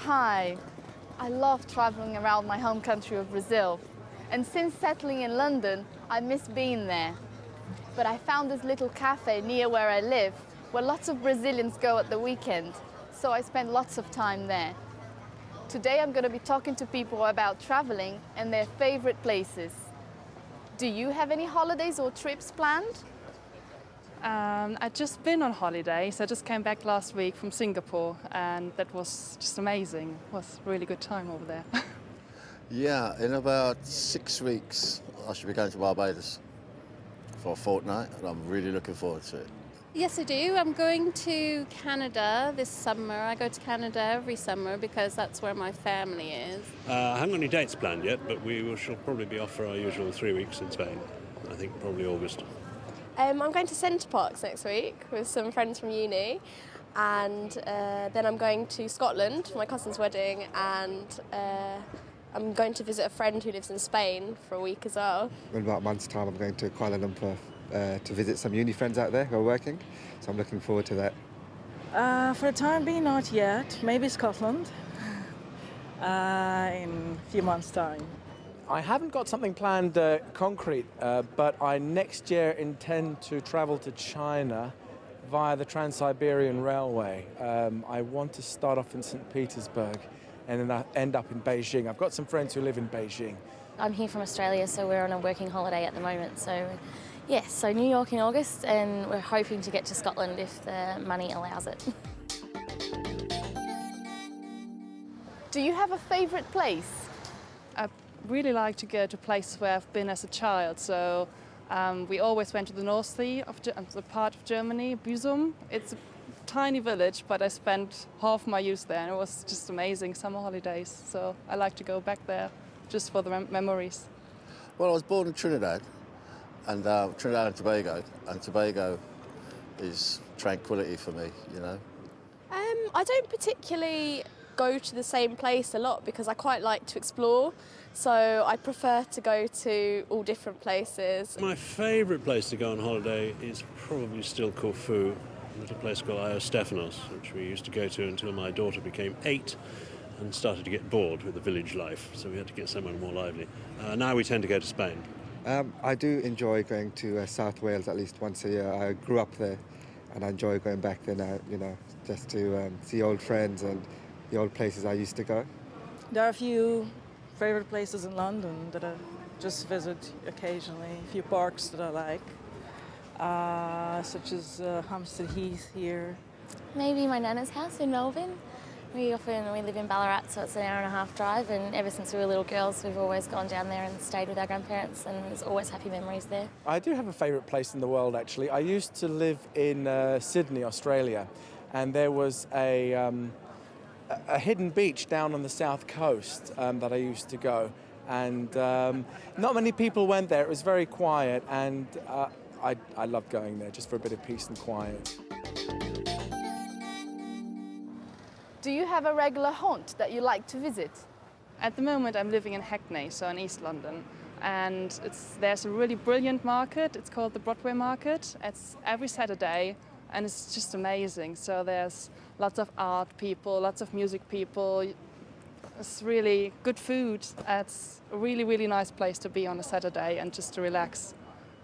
Hi, I love traveling around my home country of Brazil. And since settling in London, I miss being there. But I found this little cafe near where I live, where lots of Brazilians go at the weekend. So I spend lots of time there. Today I'm going to be talking to people about traveling and their favorite places. Do you have any holidays or trips planned? I'd just been on holidays. I just came back last week from Singapore, and that was just amazing. It was a really good time over there. Yeah, in about 6 weeks, I should be going to Barbados for a fortnight, and I'm really looking forward to it. Yes, I do. I'm going to Canada this summer. I go to Canada every summer because that's where my family is. I haven't got any dates planned yet, but shall probably be off for our usual 3 weeks in Spain. I think probably August. I'm going to Centre Parks next week with some friends from uni, and then I'm going to Scotland for my cousin's wedding, and I'm going to visit a friend who lives in Spain for a week as well. In about a month's time I'm going to Kuala Lumpur to visit some uni friends out there who are working, so I'm looking forward to that. For the time being, not yet. Maybe Scotland in a few months' time. I haven't got something planned concrete, but I next year intend to travel to China via the Trans-Siberian Railway. I want to start off in St. Petersburg and then I end up in Beijing. I've got some friends who live in Beijing. I'm here from Australia, so we're on a working holiday at the moment. So, yes, so New York in August, and we're hoping to get to Scotland if the money allows it. Do you have a favorite place? I really like to go to places where I've been as a child. So we always went to the North Sea, the part of Germany, Büsum. It's a tiny village, but I spent half my youth there, and it was just amazing summer holidays. So I like to go back there just for the memories. Well, I was born in Trinidad, and Trinidad and Tobago is tranquility for me, you know. I don't particularly go to the same place a lot because I quite like to explore, so I prefer to go to all different places. My favourite place to go on holiday is probably still Corfu, a little place called Ios Stefanos, which we used to go to until my daughter became 8 and started to get bored with the village life, so we had to get somewhere more lively. Now we tend to go to Spain. I do enjoy going to South Wales at least once a year. I grew up there and I enjoy going back there now, you know, just to see old friends and the old places I used to go. There are a few favorite places in London that I just visit occasionally, a few parks that I like, such as Hampstead Heath here. Maybe my nana's house in Melbourne. We live in Ballarat, so it's an hour and a half drive, and ever since we were little girls we've always gone down there and stayed with our grandparents, and there's always happy memories there. I do have a favourite place in the world actually. I used to live in Sydney, Australia, and there was a hidden beach down on the south coast that I used to go, and not many people went there. It was very quiet, and I loved going there just for a bit of peace and quiet. Do you have a regular haunt that you like to visit? At the moment I'm living in Hackney, so in East London, and there's a really brilliant market. It's called the Broadway Market. It's every Saturday, and it's just amazing. So there's lots of art people, lots of music people. It's really good food. It's a really, really nice place to be on a Saturday and just to relax.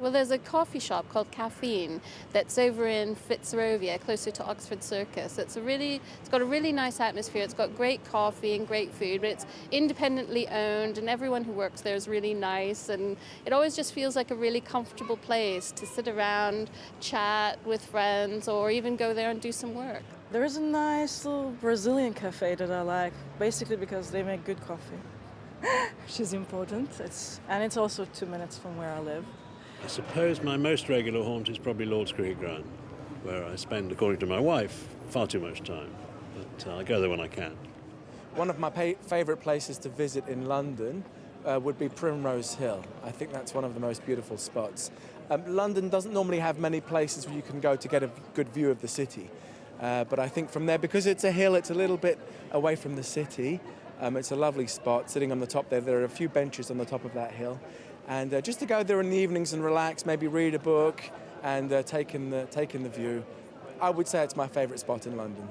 Well, there's a coffee shop called Caffeine that's over in Fitzrovia, closer to Oxford Circus. It's got a really nice atmosphere. It's got great coffee and great food, but it's independently owned, and everyone who works there is really nice, and it always just feels like a really comfortable place to sit around, chat with friends, or even go there and do some work. There is a nice little Brazilian cafe that I like, basically because they make good coffee, which is important. It's also 2 minutes from where I live. I suppose my most regular haunt is probably Lord's Cricket Ground, where I spend, according to my wife, far too much time. But I go there when I can. One of my favourite places to visit in London would be Primrose Hill. I think that's one of the most beautiful spots. London doesn't normally have many places where you can go to get a good view of the city. But I think from there, because it's a hill, it's a little bit away from the city, It's a lovely spot, sitting on the top there. There are a few benches on the top of that hill. And just to go there in the evenings and relax, maybe read a book and take in the view. I would say it's my favourite spot in London.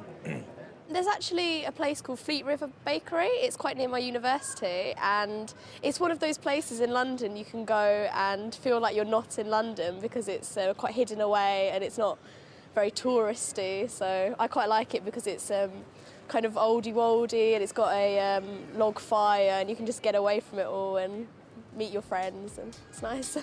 There's actually a place called Fleet River Bakery. It's quite near my university, and it's one of those places in London you can go and feel like you're not in London because it's quite hidden away and it's not very touristy. So I quite like it because it's kind of oldie-woldy and it's got a log fire and you can just get away from it all and meet your friends, and it's nice.